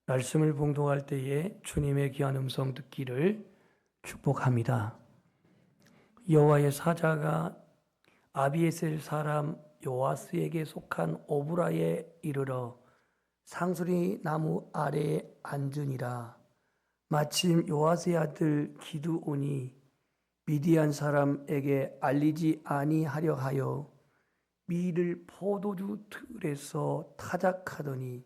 말씀을 봉독할 때에 주님의 귀한 음성 듣기를 축복합니다. 여호와의 사자가 아비에셀 사람 요아스에게 속한 오브라에 이르러 상수리 나무 아래에 앉으니라. 마침 요아스의 아들 기드온이 미디안 사람에게 알리지 아니하려 하여 밀을 포도주 들에서 타작하더니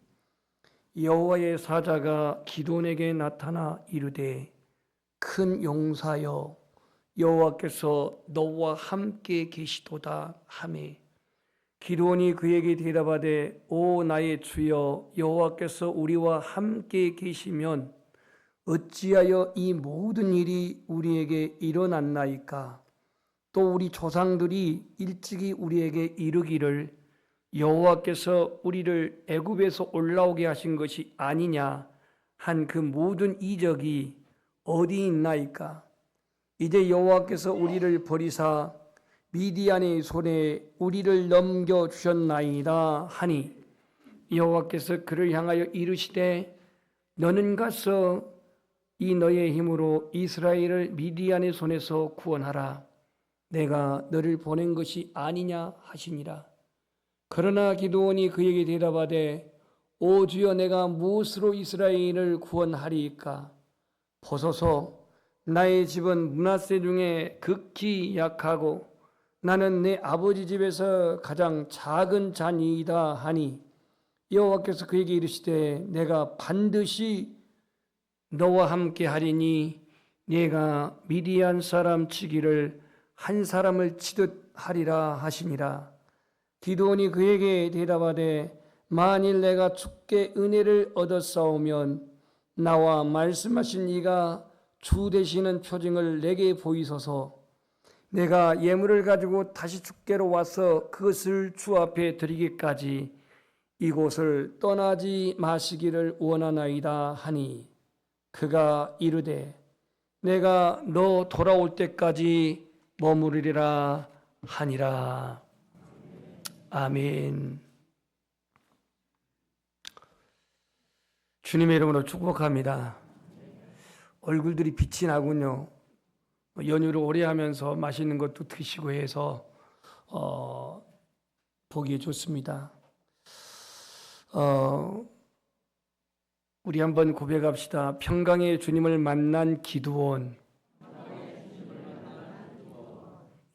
여호와의 사자가 기드온에게 나타나 이르되 큰 용사여 여호와께서 너와 함께 계시도다 하매 기드온이 그에게 대답하되 오 나의 주여 여호와께서 우리와 함께 계시면 어찌하여 이 모든 일이 우리에게 일어났나이까. 또 우리 조상들이 일찍이 우리에게 이르기를 여호와께서 우리를 애굽에서 올라오게 하신 것이 아니냐 한 그 모든 이적이 어디 있나이까. 이제 여호와께서 우리를 버리사 미디안의 손에 우리를 넘겨주셨나이다 하니 여호와께서 그를 향하여 이르시되 너는 가서 이 너의 힘으로 이스라엘을 미디안의 손에서 구원하라. 내가 너를 보낸 것이 아니냐 하시니라. 그러나 기드온이 그에게 대답하되 오 주여 내가 무엇으로 이스라엘을 구원하리이까. 보소서 나의 집은 므낫세 중에 극히 약하고 나는 내 아버지 집에서 가장 작은 자니이다 하니 여호와께서 그에게 이르시되 내가 반드시 너와 함께 하리니 네가 미디안 사람 치기를 한 사람을 치듯 하리라 하시니라. 기드온이 그에게 대답하되 만일 내가 주께 은혜를 얻었사오면 나와 말씀하신 이가 주 되시는 표징을 내게 보이소서. 내가 예물을 가지고 다시 주께로 와서 그것을 주 앞에 드리기까지 이곳을 떠나지 마시기를 원하나이다 하니 그가 이르되 내가 너 돌아올 때까지 머무르리라 하니라. 아멘. 주님의 이름으로 축복합니다. 얼굴들이 빛이 나군요. 연휴를 오래 하면서 맛있는 것도 드시고 해서 보기 좋습니다. 우리 한번 고백합시다. 평강의 주님을 만난 기드온.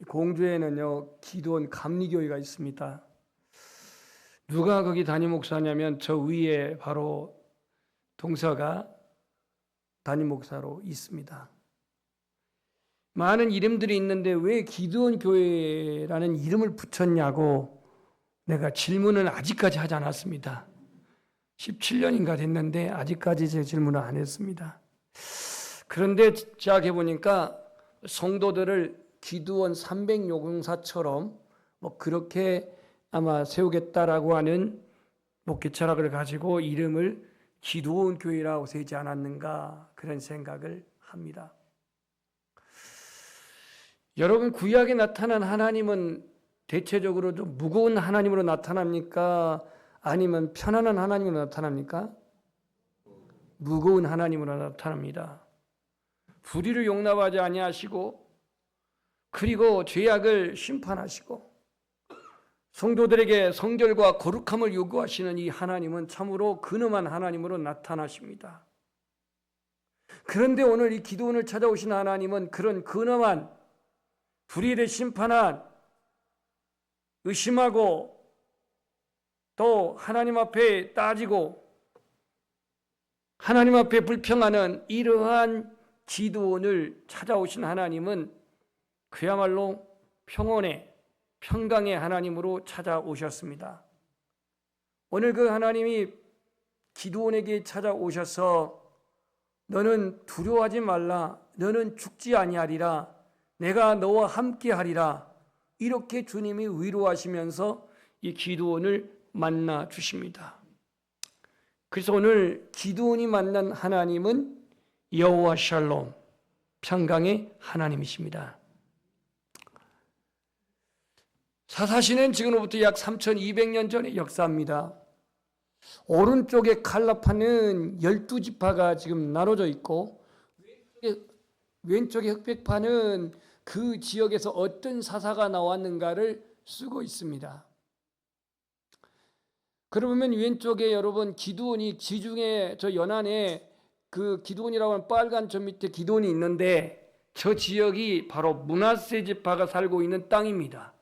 공주에는요 기드온 감리교회가 있습니다. 누가 거기 담임 목사냐면 저 위에 바로 동서가 담임 목사로 있습니다. 많은 이름들이 있는데 왜 기드온 교회라는 이름을 붙였냐고 내가 질문은 아직까지 하지 않았습니다. 17년인가 됐는데 아직까지 제 질문을 안 했습니다. 그런데 시작해 보니까 성도들을 기드온 300용사처럼 뭐 그렇게 아마 세우겠다라고 하는 목회 철학을 가지고 이름을 기드온 교회라고 세우지 않았는가 그런 생각을 합니다. 여러분 구약에 나타난 하나님은 대체적으로 좀 무거운 하나님으로 나타납니까? 아니면 편안한 하나님으로 나타납니까? 무거운 하나님으로 나타납니다. 불의를 용납하지 아니하시고 그리고 죄악을 심판하시고 성도들에게 성결과 거룩함을 요구하시는 이 하나님은 참으로 근엄한 하나님으로 나타나십니다. 그런데 오늘 이 기드온을 찾아오신 하나님은 그런 근엄한 불의를 심판한 의심하고 또 하나님 앞에 따지고 하나님 앞에 불평하는 이러한 기드온을 찾아오신 하나님은 그야말로 평온의 평강의 하나님으로 찾아오셨습니다. 오늘 그 하나님이 기드온에게 찾아오셔서 너는 두려워하지 말라. 너는 죽지 아니하리라. 내가 너와 함께 하리라. 이렇게 주님이 위로하시면서 이 기드온을 만나 주십니다. 그래서 오늘 기드온이 만난 하나님은 여호와 샬롬, 평강의 하나님이십니다. 사사시는 지금으로부터 약 3200년 전의 역사입니다. 오른쪽에 칼라파는 12지파가 지금 나눠져 있고 왼쪽에 흑백파는 그 지역에서 어떤 사사가 나왔는가를 쓰고 있습니다. 그러면 왼쪽에 여러분 기드온이 지중해 저 연안에 그 기드온이라고 하는 빨간 점 밑에 기드온이 있는데 저 지역이 바로 므낫세 지파가 살고 있는 땅입니다.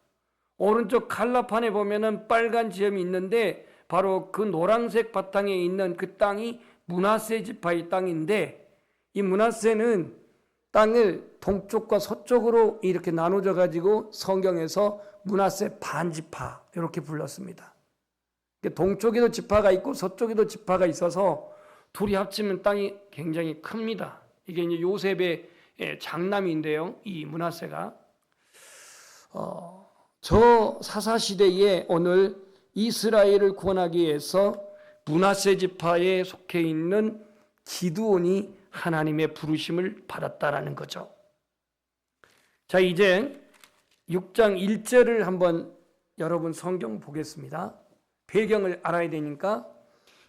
오른쪽 칼라판에 보면은 빨간 지점이 있는데 바로 그 노란색 바탕에 있는 그 땅이 므낫세 지파의 땅인데 이 므낫세는 땅을 동쪽과 서쪽으로 이렇게 나눠져 가지고 성경에서 므낫세 반지파 이렇게 불렀습니다. 동쪽에도 지파가 있고 서쪽에도 지파가 있어서 둘이 합치면 땅이 굉장히 큽니다. 이게 이제 요셉의 장남인데요. 이 므낫세가 저 사사 시대에 오늘 이스라엘을 구원하기 위해서 므낫세 지파에 속해 있는 기드온이 하나님의 부르심을 받았다라는 거죠. 자, 이제 6장 1절을 한번 여러분 성경 보겠습니다. 배경을 알아야 되니까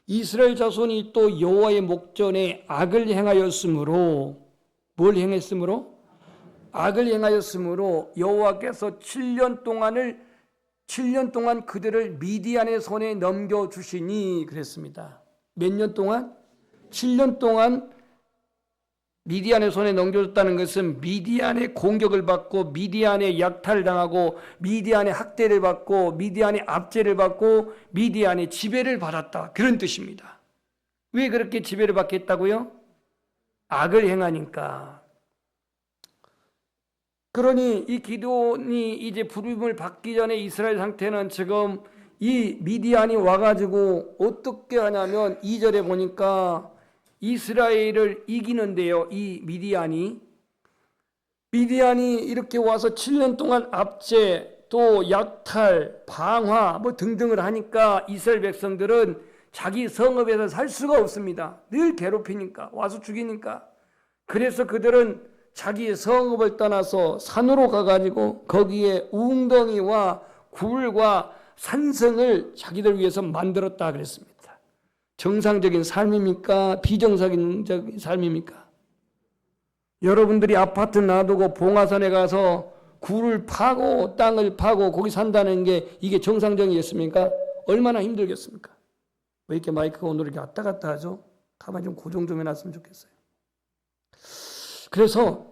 이스라엘 자손이 또 여호와의 목전에 악을 행하였으므로 뭘 행했으므로? 악을 행하였으므로 여호와께서 7년 동안 그들을 미디안의 손에 넘겨주시니 그랬습니다. 몇 년 동안? 7년 동안 미디안의 손에 넘겨줬다는 것은 미디안의 공격을 받고 미디안의 약탈을 당하고 미디안의 학대를 받고 미디안의 압제를 받고 미디안의 지배를 받았다. 그런 뜻입니다. 왜 그렇게 지배를 받겠다고요? 악을 행하니까. 그러니 이 기드온이 이제 부름을 받기 전에 이스라엘 상태는 지금 이 미디안이 와가지고 어떻게 하냐면 2절에 보니까 이스라엘을 이기는데요. 이 미디안이 이렇게 와서 7년 동안 압제 또 약탈 방화 뭐 등등을 하니까 이스라엘 백성들은 자기 성읍에서 살 수가 없습니다. 늘 괴롭히니까 와서 죽이니까. 그래서 그들은 자기 성읍을 떠나서 산으로 가가지고 거기에 웅덩이와 굴과 산성을 자기들 위해서 만들었다 그랬습니다. 정상적인 삶입니까? 비정상적인 삶입니까? 여러분들이 아파트 놔두고 봉화산에 가서 굴을 파고 땅을 파고 거기 산다는 게 이게 정상적이겠습니까? 얼마나 힘들겠습니까? 왜 이렇게 마이크가 오늘 이렇게 왔다 갔다 하죠? 가만히 좀 고정 좀 해놨으면 좋겠어요. 그래서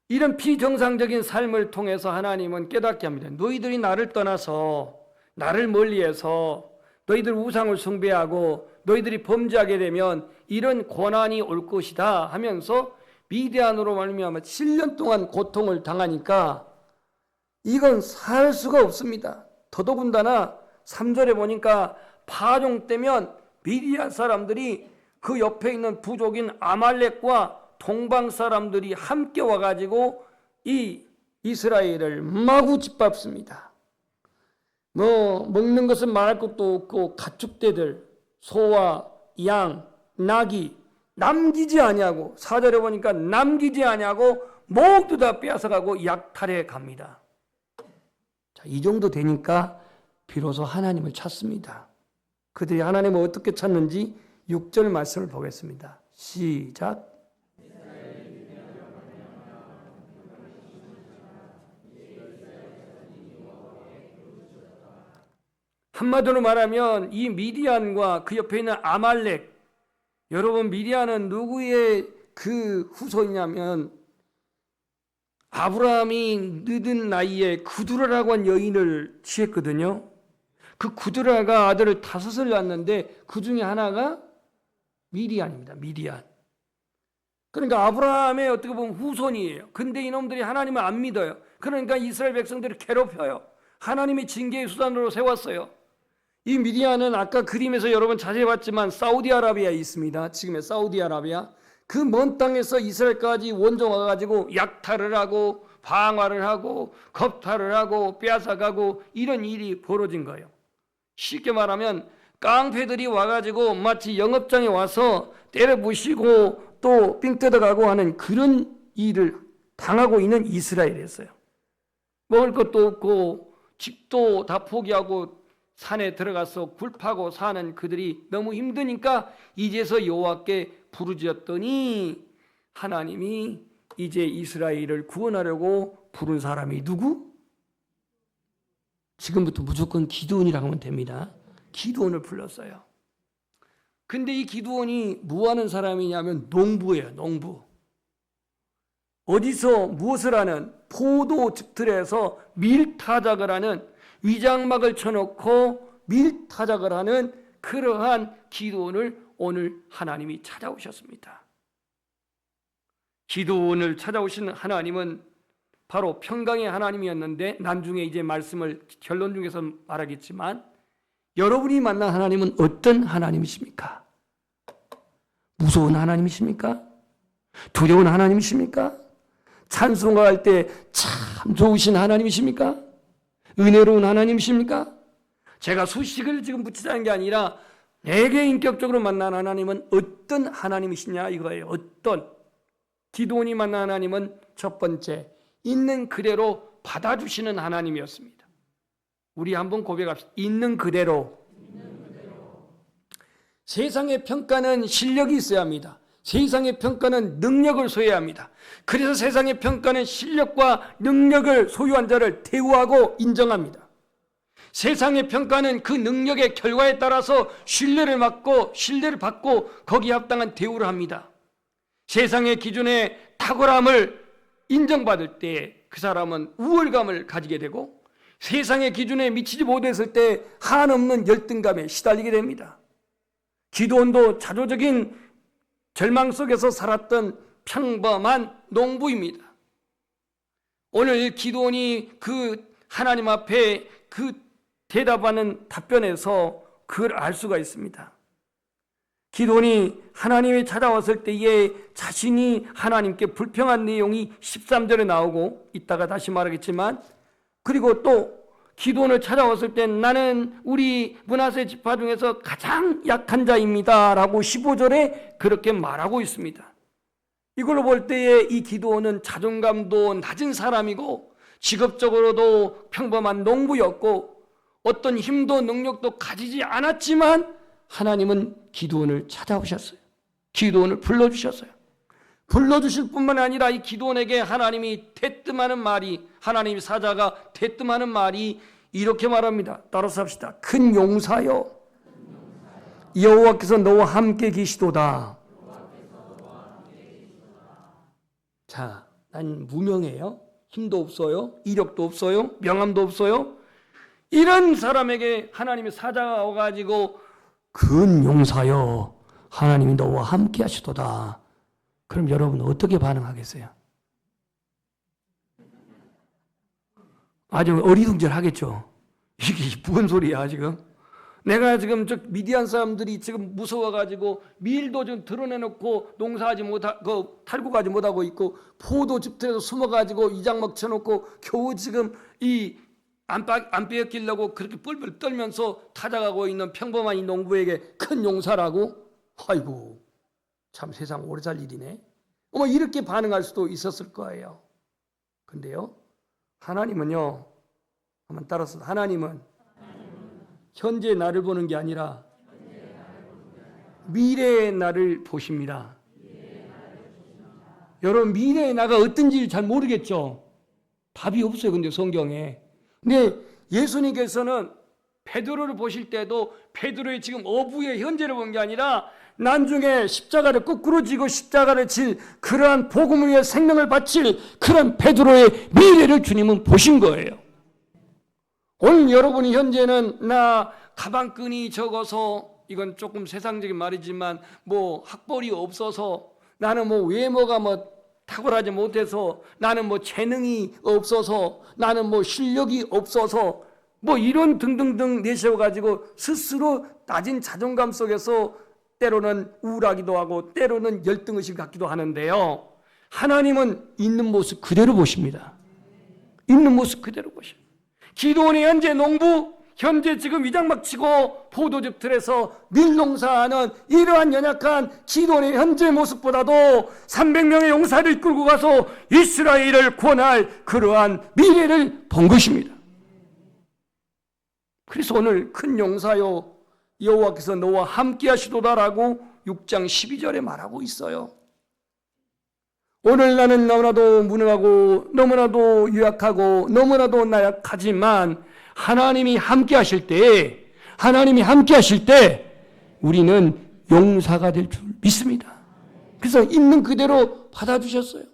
이런 비정상적인 삶을 통해서 하나님은 깨닫게 합니다. 너희들이 나를 떠나서 나를 멀리해서 너희들 우상을 숭배하고 너희들이 범죄하게 되면 이런 고난이 올 것이다 하면서 미디안으로 말미암아 7년 동안 고통을 당하니까 이건 살 수가 없습니다. 더더군다나 3절에 보니까 파종 때면 미디안 사람들이 그 옆에 있는 부족인 아말렉과 동방 사람들이 함께 와가지고 이 이스라엘을 마구 짓밟습니다. 뭐 먹는 것은 말할 것도 없고 가축대들 소와 양, 낙이 남기지 아니하고 4절에 보니까 남기지 아니하고 모두 다 빼앗아가고 약탈해 갑니다. 자, 이 정도 되니까 비로소 하나님을 찾습니다. 그들이 하나님을 어떻게 찾는지 6절 말씀을 보겠습니다. 시작. 한마디로 말하면 이 미디안과 그 옆에 있는 아말렉, 여러분 미디안은 누구의 그 후손이냐면 아브라함이 늦은 나이에 구두라라고 한 여인을 취했거든요. 그 구두라가 아들을 5을 낳았는데 그 중에 하나가 미디안입니다. 미디안. 그러니까 아브라함의 어떻게 보면 후손이에요. 근데 이놈들이 하나님을 안 믿어요. 그러니까 이스라엘 백성들을 괴롭혀요. 하나님의 징계의 수단으로 세웠어요. 이 미디안은 아까 그림에서 여러분 자세히 봤지만 사우디아라비아에 있습니다. 지금의 사우디아라비아. 그 먼 땅에서 이스라엘까지 원정 와가지고 약탈을 하고 방화를 하고 겁탈을 하고 빼앗아가고 이런 일이 벌어진 거예요. 쉽게 말하면 깡패들이 와가지고 마치 영업장에 와서 때려부시고 또 삥 뜯어가고 하는 그런 일을 당하고 있는 이스라엘이었어요. 먹을 것도 없고 집도 다 포기하고 산에 들어가서 굴파고 사는 그들이 너무 힘드니까 이제서 여호와께 부르짖었더니 하나님이 이제 이스라엘을 구원하려고 부른 사람이 누구? 지금부터 무조건 기드온이라고 하면 됩니다. 기드온을 불렀어요. 근데 이 기드온이 뭐 하는 사람이냐면 농부예요. 농부. 어디서 무엇을 하는? 포도 즙틀에서 밀타작을 하는, 위장막을 쳐놓고 밀타작을 하는 그러한 기드온을 오늘 하나님이 찾아오셨습니다. 기드온을 찾아오신 하나님은 바로 평강의 하나님이었는데, 나중에 이제 말씀을 결론 중에서 말하겠지만, 여러분이 만난 하나님은 어떤 하나님이십니까? 무서운 하나님이십니까? 두려운 하나님이십니까? 찬송할 때 참 좋으신 하나님이십니까? 은혜로운 하나님이십니까? 제가 수식을 지금 붙이자는 게 아니라 내게 인격적으로 만난 하나님은 어떤 하나님이시냐 이거예요. 어떤. 기드온이 만난 하나님은 첫 번째, 있는 그대로 받아주시는 하나님이었습니다. 우리 한번 고백합시다. 있는 그대로. 세상의 평가는 실력이 있어야 합니다. 세상의 평가는 능력을 소유해야 합니다. 그래서 세상의 평가는 실력과 능력을 소유한 자를 대우하고 인정합니다. 세상의 평가는 그 능력의 결과에 따라서 신뢰를 받고 거기에 합당한 대우를 합니다. 세상의 기준에 탁월함을 인정받을 때 그 사람은 우월감을 가지게 되고, 세상의 기준에 미치지 못했을 때 한없는 열등감에 시달리게 됩니다. 기드온도 자조적인 절망 속에서 살았던 평범한 농부입니다. 오늘 기드온이 그 하나님 앞에 그 대답하는 답변에서 그걸 알 수가 있습니다. 기드온이 하나님이 찾아왔을 때에 자신이 하나님께 불평한 내용이 13절에 나오고, 이따가 다시 말하겠지만, 그리고 또 기드온을 찾아왔을 때 나는 우리 므낫세 지파 중에서 가장 약한 자입니다 라고 15절에 그렇게 말하고 있습니다. 이걸로 볼 때에 이 기드온은 자존감도 낮은 사람이고 직업적으로도 평범한 농부였고 어떤 힘도 능력도 가지지 않았지만, 하나님은 기드온을 찾아오셨어요. 기드온을 불러주셨어요. 불러주실 뿐만 아니라 이 기드온에게 하나님이 대뜸하는 말이, 하나님의 사자가 대뜸하는 말이 이렇게 말합니다. 따라서 합시다. 큰 용사여, 여호와께서 너와 함께 계시도다. 자, 난 무명해요. 힘도 없어요. 이력도 없어요. 명함도 없어요. 이런 사람에게 하나님의 사자가 와가지고 큰 용사여, 하나님이 너와 함께 하시도다. 그럼 여러분 어떻게 반응하겠어요? 아주 어리둥절하겠죠. 이게 무슨 소리야 지금? 내가 지금 저 미디안 사람들이 지금 무서워가지고 밀도 좀 드러내놓고 농사하지 못하고 탈고 가지 못하고 있고, 포도 즙들에서 숨어가지고 이장막 쳐놓고 겨우 지금 이 안 빼앗기려고 그렇게 뿔뿔 떨면서 타작하고 있는 평범한 이 농부에게 큰 용사라고? 아이고, 참 세상 오래 살 일이네. 이렇게 반응할 수도 있었을 거예요. 근데요, 하나님은요, 한번 따라서, 하나님은 현재 나를 보는 게 아니라 미래의 나를 보십니다. 여러분, 미래의 나가 어떤지 잘 모르겠죠? 답이 없어요. 근데 성경에. 근데 예수님께서는 베드로를 보실 때도 베드로의 지금 어부의 현재를 본 게 아니라 나중에 십자가를 거꾸로 지고 십자가를 질 그러한 복음을 위해 생명을 바칠 그런 베드로의 미래를 주님은 보신 거예요. 오늘 여러분이 현재는 나 가방끈이 적어서, 이건 조금 세상적인 말이지만 뭐 학벌이 없어서, 나는 뭐 외모가 뭐 탁월하지 못해서, 나는 뭐 재능이 없어서, 나는 뭐 실력이 없어서, 뭐 이런 등등등 내세워가지고 스스로 낮은 자존감 속에서 때로는 우울하기도 하고 때로는 열등의식을 갖기도 하는데요, 하나님은 있는 모습 그대로 보십니다. 있는 모습 그대로 보십니다. 기드온의 현재 농부, 현재 지금 위장막 치고 포도즙 틀에서 밀농사하는 이러한 연약한 기드온의 현재 모습보다도 300명의 용사를 이끌고 가서 이스라엘을 구원할 그러한 미래를 본 것입니다. 그래서 오늘 큰 용사여 여호와께서 너와 함께 하시도다라고 6장 12절에 말하고 있어요. 오늘 나는 너무나도 무능하고 너무나도 유약하고 너무나도 나약하지만 하나님이 함께 하실 때 우리는 용사가 될 줄 믿습니다. 그래서 있는 그대로 받아주셨어요.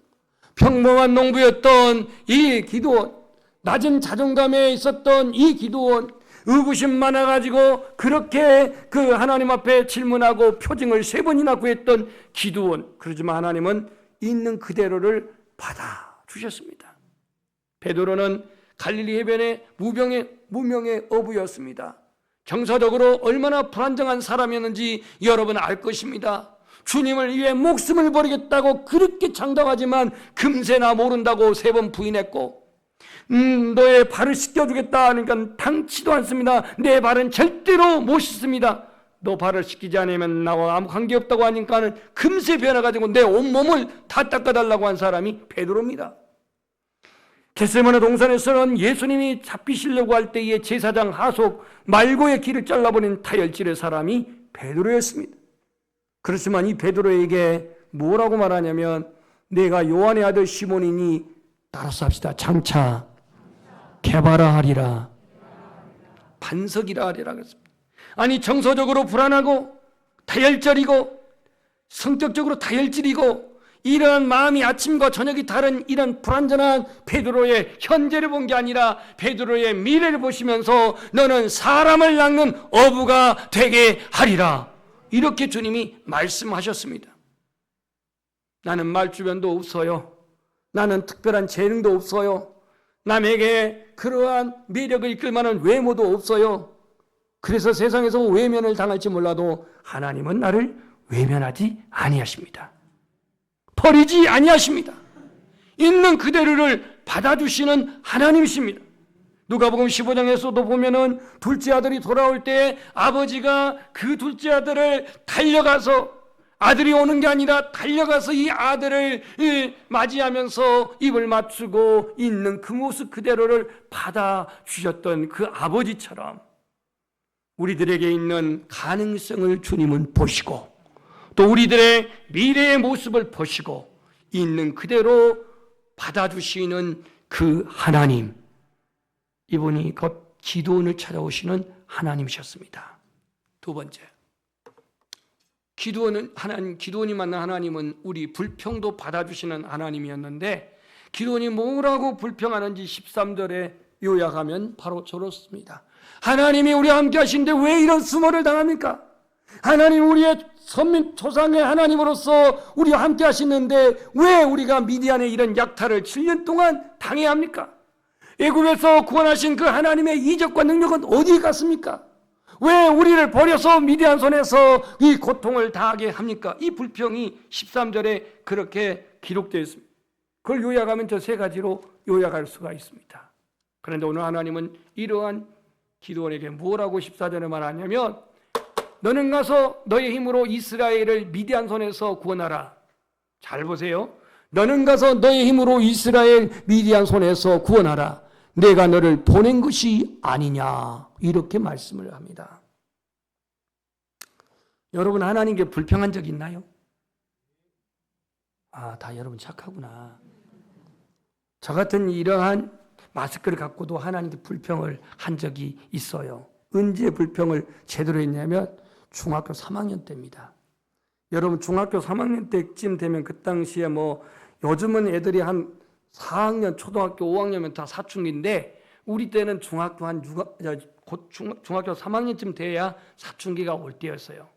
평범한 농부였던 이 기도원, 낮은 자존감에 있었던 이 기도원, 의구심 많아가지고 그렇게 그 하나님 앞에 질문하고 표징을 3번이나 구했던 기도원, 그러지만 하나님은 있는 그대로를 받아주셨습니다. 베드로는 갈릴리 해변의 무명의 어부였습니다. 정서적으로 얼마나 불안정한 사람이었는지 여러분 알 것입니다. 주님을 위해 목숨을 버리겠다고 그렇게 장담하지만 금세나 모른다고 3번 부인했고, 너의 발을 씻겨주겠다 하니까 당치도 않습니다. 내 발은 절대로 못 씻습니다. 너 발을 씻기지 않으면 나와 아무 관계없다고 하니까는 금세 변해가지고 내 온몸을 다 닦아달라고 한 사람이 베드로입니다. 겟세마네 동산에서는 예수님이 잡히시려고 할 때에 제사장 하속 말고의 길을 잘라버린 타혈질의 사람이 베드로였습니다. 그렇지만 이 베드로에게 뭐라고 말하냐면 내가 요한의 아들 시몬이니 따라서 합시다. 장차 개바라 하리라, 반석이라 하리라 그랬습니다. 아니 정서적으로 불안하고 다혈질이고 성격적으로 다혈질이고 이러한 마음이 아침과 저녁이 다른 이런 불완전한 베드로의 현재를 본 게 아니라 베드로의 미래를 보시면서 너는 사람을 낚는 어부가 되게 하리라, 이렇게 주님이 말씀하셨습니다. 나는 말주변도 없어요. 나는 특별한 재능도 없어요. 남에게 그러한 매력을 이끌 만한 외모도 없어요. 그래서 세상에서 외면을 당할지 몰라도 하나님은 나를 외면하지 아니하십니다. 버리지 아니하십니다. 있는 그대로를 받아주시는 하나님이십니다. 누가복음 15장에서도 보면은 둘째 아들이 돌아올 때 아버지가 그 둘째 아들을 달려가서, 아들이 오는 게 아니라 달려가서 이 아들을 맞이하면서 입을 맞추고 있는 그 모습 그대로를 받아주셨던 그 아버지처럼 우리들에게 있는 가능성을 주님은 보시고 또 우리들의 미래의 모습을 보시고 있는 그대로 받아주시는 그 하나님, 이분이 곧 기도원을 찾아오시는 하나님이셨습니다. 두 번째, 기도원이 만난 하나님은 우리 불평도 받아주시는 하나님이었는데, 기도원이 뭐라고 불평하는지 13절에 요약하면 바로 저렇습니다. 하나님이 우리와 함께 하시는데 왜 이런 수모를 당합니까? 하나님 우리의 선민 조상의 하나님으로서 우리와 함께 하시는데 왜 우리가 미디안의 이런 약탈을 7년 동안 당해야 합니까? 애굽에서 구원하신 그 하나님의 이적과 능력은 어디 갔습니까? 왜 우리를 버려서 미디안 손에서 이 고통을 당하게 합니까? 이 불평이 13절에 그렇게 기록되어 있습니다. 그걸 요약하면 저 3가지로 요약할 수가 있습니다. 그런데 오늘 하나님은 이러한 기도원에게 뭐라고 14절에 말하냐면 너는 가서 너의 힘으로 이스라엘을 미디안 손에서 구원하라. 잘 보세요. 너는 가서 너의 힘으로 이스라엘 미디안 손에서 구원하라. 내가 너를 보낸 것이 아니냐. 이렇게 말씀을 합니다. 여러분 하나님께 불평한 적 있나요? 다 여러분 착하구나. 저 같은 이러한 마스크를 갖고도 하나님께 불평을 한 적이 있어요. 언제 불평을 제대로 했냐면 중학교 3학년 때입니다. 여러분 중학교 3학년 때쯤 되면 그 당시에 요즘은 애들이 한 4학년, 초등학교 5학년이면 다 사춘기인데 우리 때는 중학교 중학교 3학년쯤 돼야 사춘기가 올 때였어요.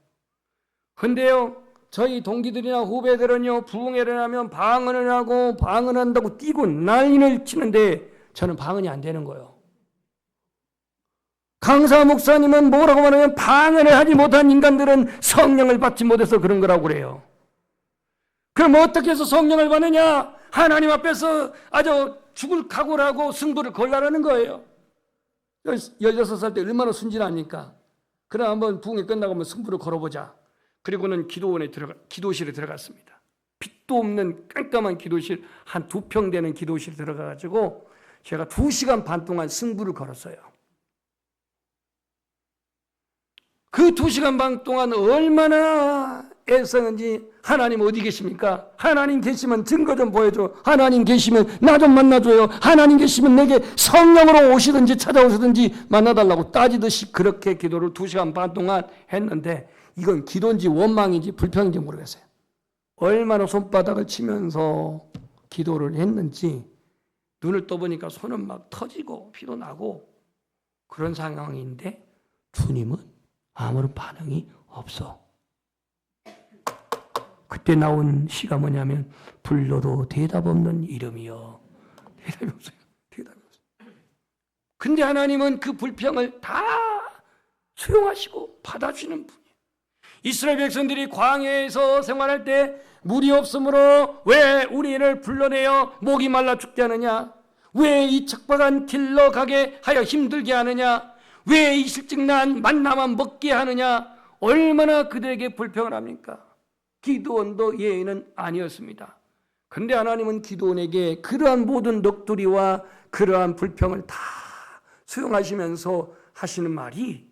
근데요, 저희 동기들이나 후배들은요, 부흥회를 하면 방언을 하고 방언한다고 뛰고 난리를 치는데 저는 방언이 안 되는 거예요. 강사 목사님은 뭐라고 말하면 방언을 하지 못한 인간들은 성령을 받지 못해서 그런 거라고 그래요. 그럼 어떻게 해서 성령을 받느냐? 하나님 앞에서 아주 죽을 각오를 하고 승부를 걸라라는 거예요. 16살 때 얼마나 순진합니까? 그럼 한번 부흥회 끝나고 한번 승부를 걸어보자. 그리고는 기도실에 들어갔습니다. 빛도 없는 깜깜한 기도실, 한 2평 되는 기도실 들어가가지고 제가 2시간 반 동안 승부를 걸었어요. 그 2시간 반 동안 얼마나 애쓰는지. 하나님 어디 계십니까? 하나님 계시면 증거 좀 보여줘. 하나님 계시면 나 좀 만나줘요. 하나님 계시면 내게 성령으로 오시든지 찾아오시든지 만나달라고 따지듯이 그렇게 기도를 2시간 반 동안 했는데, 이건 기도인지 원망인지 불평인지 모르겠어요. 얼마나 손바닥을 치면서 기도를 했는지 눈을 떠보니까 손은 막 터지고 피도 나고 그런 상황인데 주님은 아무런 반응이 없어. 그때 나온 시가 뭐냐면 불러도 대답 없는 이름이요. 대답이 없어요. 대답이 없어요. 근데 하나님은 그 불평을 다 수용하시고 받아주는 분이에요. 이스라엘 백성들이 광야에서 생활할 때 물이 없으므로 왜 우리를 불러내어 목이 말라 죽게 하느냐? 왜 이 척박한 길로 가게 하여 힘들게 하느냐? 왜 이 실직난 만나만 먹게 하느냐? 얼마나 그들에게 불평을 합니까? 기드온도 예의는 아니었습니다. 그런데 하나님은 기드온에게 그러한 모든 넋두리와 그러한 불평을 다 수용하시면서 하시는 말이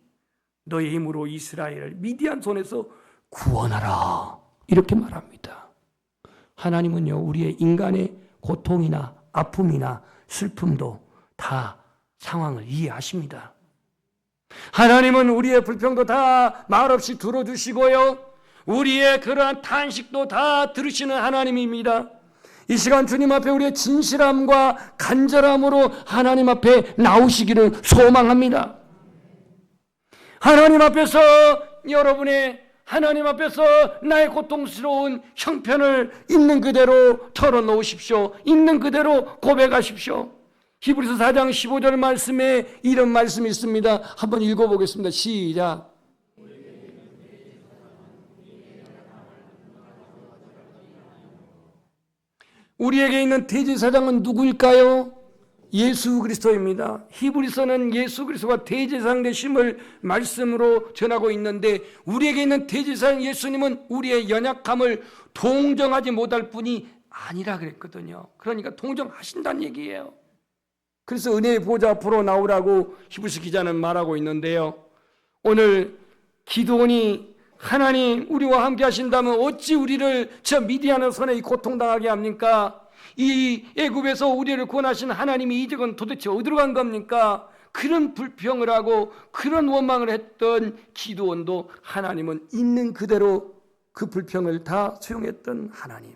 너의 힘으로 이스라엘을 미디안 손에서 구원하라, 이렇게 말합니다. 하나님은요, 우리의 인간의 고통이나 아픔이나 슬픔도 다 상황을 이해하십니다. 하나님은 우리의 불평도 다 말없이 들어주시고요, 우리의 그러한 탄식도 다 들으시는 하나님입니다. 이 시간 주님 앞에 우리의 진실함과 간절함으로 하나님 앞에 나오시기를 소망합니다. 하나님 앞에서 여러분의 하나님 앞에서 나의 고통스러운 형편을 있는 그대로 털어놓으십시오. 있는 그대로 고백하십시오. 히브리서 4장 15절 말씀에 이런 말씀이 있습니다. 한번 읽어보겠습니다. 시작. 우리에게 있는 대제사장은 누구일까요? 예수 그리스도입니다. 히브리서는 예수 그리스도가 대제사장 되심을 말씀으로 전하고 있는데, 우리에게 있는 대제사장 예수님은 우리의 연약함을 동정하지 못할 뿐이 아니라 그랬거든요. 그러니까 동정하신다는 얘기예요. 그래서 은혜의 보좌 앞으로 나오라고 히브리서 기자는 말하고 있는데요, 오늘 기드온이 하나님 우리와 함께 하신다면 어찌 우리를 저 미디안의 손에 고통당하게 합니까? 이 애굽에서 우리를 구원하신 하나님이 이적은 도대체 어디로 간 겁니까? 그런 불평을 하고 그런 원망을 했던 기드온도 하나님은 있는 그대로 그 불평을 다 수용했던 하나님.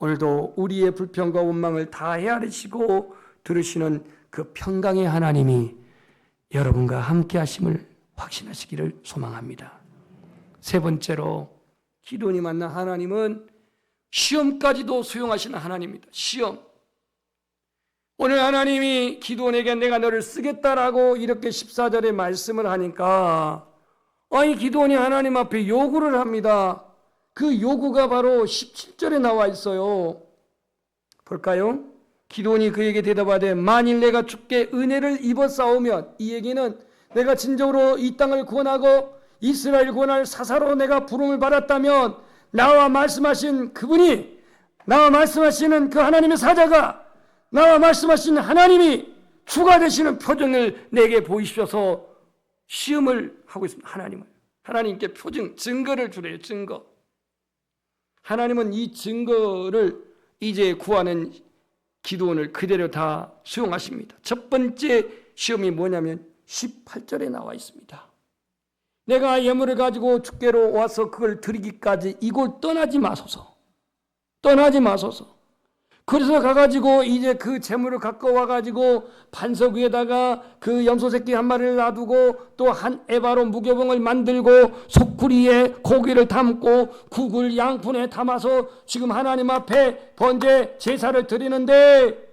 오늘도 우리의 불평과 원망을 다 헤아리시고 들으시는 그 평강의 하나님이 여러분과 함께 하심을 확신하시기를 소망합니다. 세 번째로 기드온이 만난 하나님은 시험까지도 수용하시는 하나님입니다. 시험. 오늘 하나님이 기드온에게 내가 너를 쓰겠다라고 이렇게 14절에 말씀을 하니까, 아니 기드온이 하나님 앞에 요구를 합니다. 그 요구가 바로 17절에 나와 있어요. 볼까요? 기드온이 그에게 대답하되 만일 내가 주께 은혜를 입어 싸우면, 이 얘기는 내가 진정으로 이 땅을 구원하고 이스라엘 구원할 사사로 내가 부름을 받았다면 나와 말씀하신 그분이, 나와 말씀하시는 그 하나님의 사자가, 나와 말씀하신 하나님이 주가 되시는 표정을 내게 보이셔서 시험을 하고 있습니다. 하나님께 표정, 증거를 주래요. 증거. 하나님은 이 증거를 이제 구하는 기드온을 그대로 다 수용하십니다. 첫 번째 시험이 뭐냐면 18절에 나와 있습니다. 내가 예물을 가지고 주께로 와서 그걸 드리기까지 이곳 떠나지 마소서. 떠나지 마소서. 그래서 가가지고 이제 그 재물을 갖고 와가지고 반석 위에다가 그 염소 새끼 한 마리를 놔두고 또 한 에바로 무교봉을 만들고 소쿠리에 고기를 담고 국을 양푼에 담아서 지금 하나님 앞에 번제 제사를 드리는데,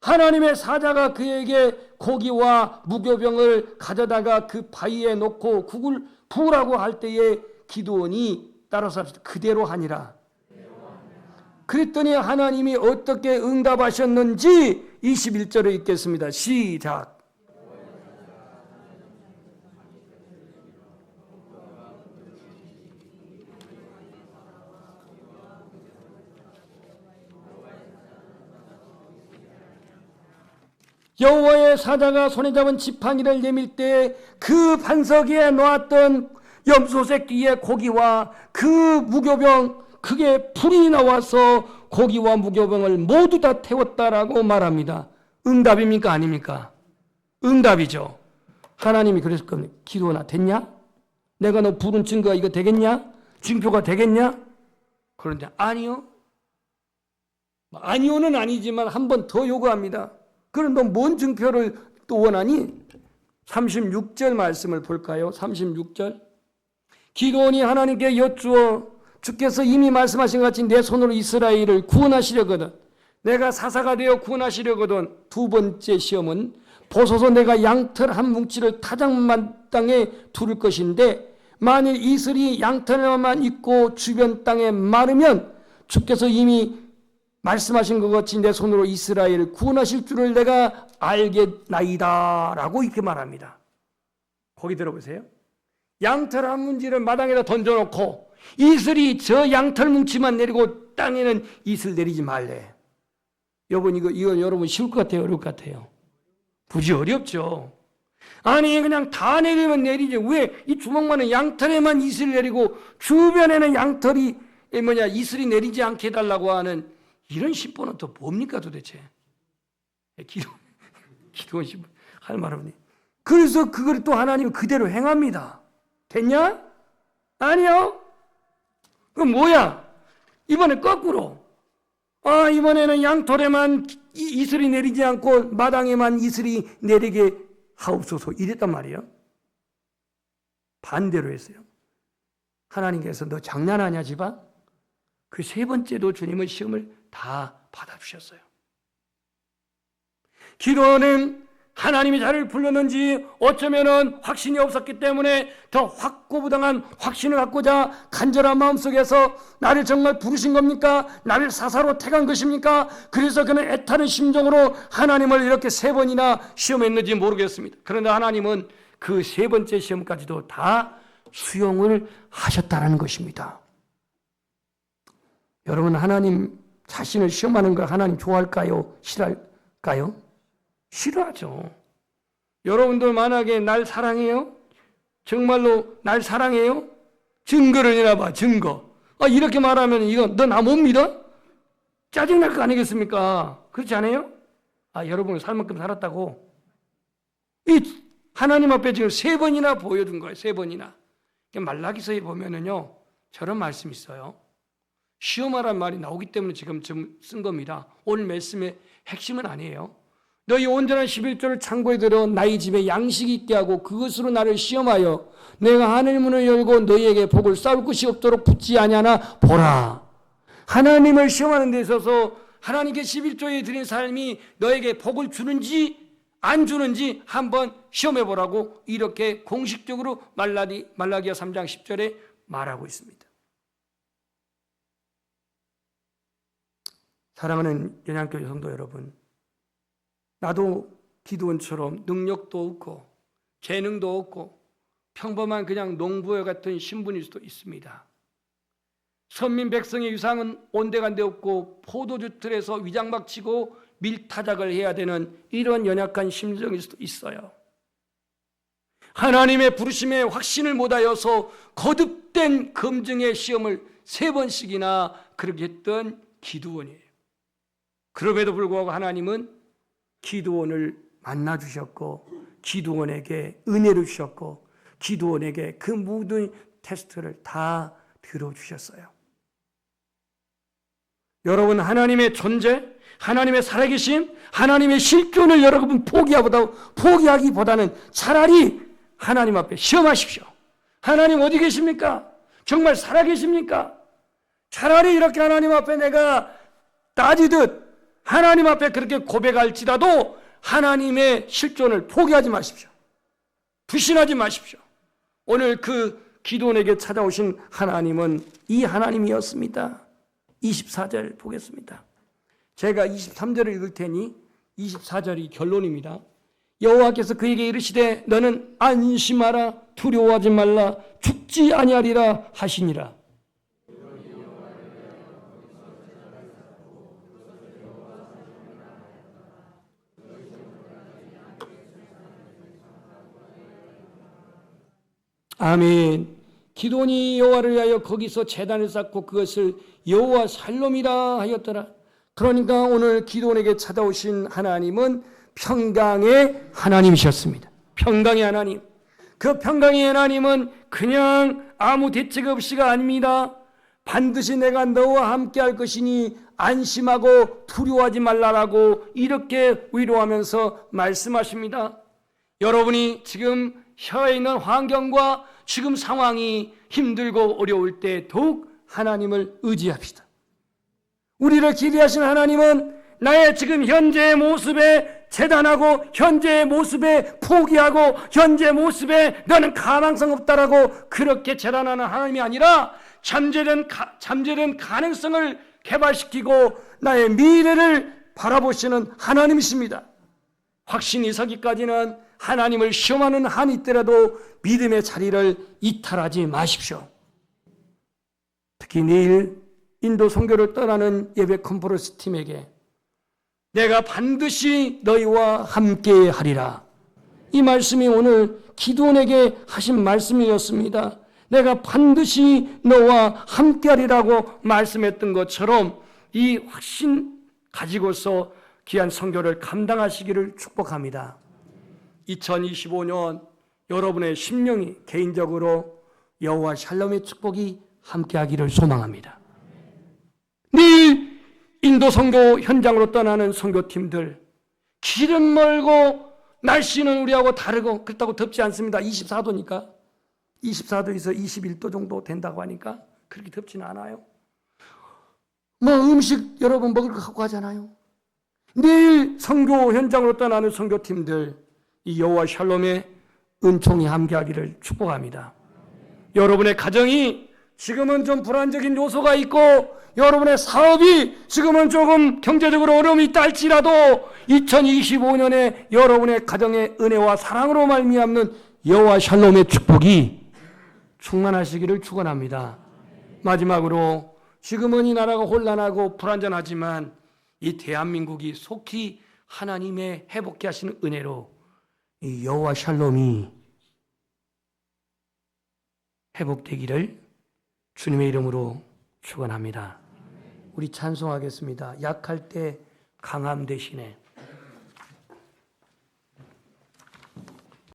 하나님의 사자가 그에게 고기와 무교병을 가져다가 그 바위에 놓고 국을 부으라고 할 때에 기드온이 따라서 그대로 하니라. 그랬더니 하나님이 어떻게 응답하셨는지 21절에 읽겠습니다. 시작. 여호와의 사자가 손에 잡은 지팡이를 내밀 때 그 반석 위에 놓았던 염소색 뒤에 고기와 그 무교병, 그게 불이 나와서 고기와 무교병을 모두 다 태웠다라고 말합니다. 응답입니까? 아닙니까? 응답이죠. 하나님이 그랬을 겁니다. 기도나 됐냐? 내가 너 부른 증거가 이거 되겠냐? 증표가 되겠냐? 그런데 아니요. 아니요는 아니지만 한 번 더 요구합니다. 그럼 너 뭔 증표를 또 원하니? 36절 말씀을 볼까요? 36절. 기도원이 하나님께 여쭈어 주께서 이미 말씀하신 것 같이 내 손으로 이스라엘을 구원하시려거든, 내가 사사가 되어 구원하시려거든. 두 번째 시험은 보소서 내가 양털 한 뭉치를 타작마당에 두를 것인데 만일 이슬이 양털만 있고 주변 땅에 마르면 주께서 이미 말씀하신 것 같이 내 손으로 이스라엘을 구원하실 줄을 내가 알겠나이다 라고 이렇게 말합니다. 거기 들어보세요. 양털 한 뭉치를 마당에다 던져놓고 이슬이 저 양털 뭉치만 내리고 땅에는 이슬 내리지 말래. 여러분 이거 여러분 쉬울 것 같아요? 어려울 것 같아요? 굳이 어렵죠. 아니 그냥 다 내리면 내리지 왜 이 주먹만은 양털에만 이슬 내리고 주변에는 양털이 이슬이 내리지 않게 해달라고 하는 이런 신보는 또 뭡니까 도대체? 기도원 신보 할 말 없네. 그래서 그걸 또 하나님은 그대로 행합니다. 됐냐? 아니요. 그럼 뭐야? 이번에 거꾸로. 이번에는 양털에만 이슬이 내리지 않고 마당에만 이슬이 내리게 하옵소서 이랬단 말이에요. 반대로 했어요. 하나님께서 너 장난하냐 집안? 그 세 번째도 주님은 시험을 다 받아주셨어요. 기도는 하나님이 자를 불렀는지 어쩌면은 확신이 없었기 때문에 더 확고부당한 확신을 갖고자 간절한 마음속에서 나를 정말 부르신 겁니까? 나를 사사로 택한 것입니까? 그래서 그는 애타는 심정으로 하나님을 이렇게 세 번이나 시험했는지 모르겠습니다. 그런데 하나님은 그 세 번째 시험까지도 다 수용을 하셨다는 것입니다. 여러분 하나님 자신을 시험하는 걸 하나님 좋아할까요? 싫어할까요? 싫어하죠. 여러분들 만약에 날 사랑해요? 정말로 날 사랑해요? 증거를 내놔봐. 증거. 이렇게 말하면 이거 너 나 못 믿어? 짜증날 거 아니겠습니까? 그렇지 않아요? 여러분을 살 만큼 살았다고. 이 하나님 앞에 지금 세 번이나 보여준 거예요. 세 번이나. 말라기서에 보면은요 저런 말씀이 있어요. 시험하란 말이 나오기 때문에 지금 쓴 겁니다. 오늘 말씀의 핵심은 아니에요. 너희 온전한 11조를 창고에 들어 나의 집에 양식이 있게 하고 그것으로 나를 시험하여 내가 하늘 문을 열고 너희에게 복을 쌓을 것이 없도록 붙지 아니하나 보라. 하나님을 시험하는 데 있어서 하나님께 11조에 드린 삶이 너에게 복을 주는지 안 주는지 한번 시험해 보라고 이렇게 공식적으로 말라기야 3장 10절에 말하고 있습니다. 사랑하는 연양교회 성도 여러분, 나도 기도원처럼 능력도 없고 재능도 없고 평범한 그냥 농부와 같은 신분일 수도 있습니다. 선민 백성의 유상은 온데간데 없고 포도주 틀에서 위장막 치고 밀타작을 해야 되는 이런 연약한 심정일 수도 있어요. 하나님의 부르심에 확신을 못하여서 거듭된 검증의 시험을 3번씩이나 그렇게 했던 기도원이에요. 그럼에도 불구하고 하나님은 기도원을 만나주셨고 기도원에게 은혜를 주셨고 기도원에게 그 모든 테스트를 다 들어주셨어요. 여러분 하나님의 존재, 하나님의 살아계심, 하나님의 실존을 여러분 포기하기보다는 차라리 하나님 앞에 시험하십시오. 하나님 어디 계십니까? 정말 살아계십니까? 차라리 이렇게 하나님 앞에 내가 따지듯 하나님 앞에 그렇게 고백할지라도 하나님의 실존을 포기하지 마십시오. 불신하지 마십시오. 오늘 그 기도원에게 찾아오신 하나님은 이 하나님이었습니다. 24절 보겠습니다. 제가 23절을 읽을 테니 24절이 결론입니다. 여호와께서 그에게 이르시되 너는 안심하라 두려워하지 말라 죽지 아니하리라 하시니라. 아멘. 기돈이 여호와를 위하여 거기서 제단을 쌓고 그것을 여호와 샬롬이라 하였더라. 그러니까 오늘 기돈에게 찾아오신 하나님은 평강의 하나님이셨습니다. 평강의 하나님. 그 평강의 하나님은 그냥 아무 대책 없이가 아닙니다. 반드시 내가 너와 함께 할 것이니 안심하고 두려워하지 말라라고 이렇게 위로하면서 말씀하십니다. 여러분이 지금 처해 있는 환경과 지금 상황이 힘들고 어려울 때 더욱 하나님을 의지합시다. 우리를 기대하신 하나님은 나의 지금 현재의 모습에 재단하고 현재의 모습에 포기하고 현재의 모습에 너는 가망성 없다라고 그렇게 재단하는 하나님이 아니라 잠재된 가능성을 개발시키고 나의 미래를 바라보시는 하나님이십니다. 확신이 서기까지는 하나님을 시험하는 한이 있더라도 믿음의 자리를 이탈하지 마십시오. 특히 내일 인도 선교를 떠나는 예배 컨퍼런스 팀에게 내가 반드시 너희와 함께 하리라. 이 말씀이 오늘 기도원에게 하신 말씀이었습니다. 내가 반드시 너와 함께 하리라고 말씀했던 것처럼 이 확신 가지고서 귀한 선교를 감당하시기를 축복합니다. 2025년 여러분의 심령이 개인적으로 여호와 샬롬의 축복이 함께하기를 소망합니다. 내일 인도 선교 현장으로 떠나는 선교팀들, 길은 멀고 날씨는 우리하고 다르고 그렇다고 덥지 않습니다. 24도니까 24도에서 21도 정도 된다고 하니까 그렇게 덥지는 않아요. 뭐 음식 여러분 먹을 거 갖고 가잖아요. 내일 선교 현장으로 떠나는 선교팀들, 이 여호와 샬롬의 은총이 함께하기를 축복합니다. 여러분의 가정이 지금은 좀 불안적인 요소가 있고 여러분의 사업이 지금은 조금 경제적으로 어려움이 있다 할지라도 2025년에 여러분의 가정의 은혜와 사랑으로 말미암는 여호와 샬롬의 축복이 충만하시기를 축원합니다. 마지막으로 지금은 이 나라가 혼란하고 불안전하지만 이 대한민국이 속히 하나님의 회복케 하시는 은혜로 이 여호와 샬롬이 회복되기를 주님의 이름으로 축원합니다. 우리 찬송하겠습니다. 약할 때 강함 되시네.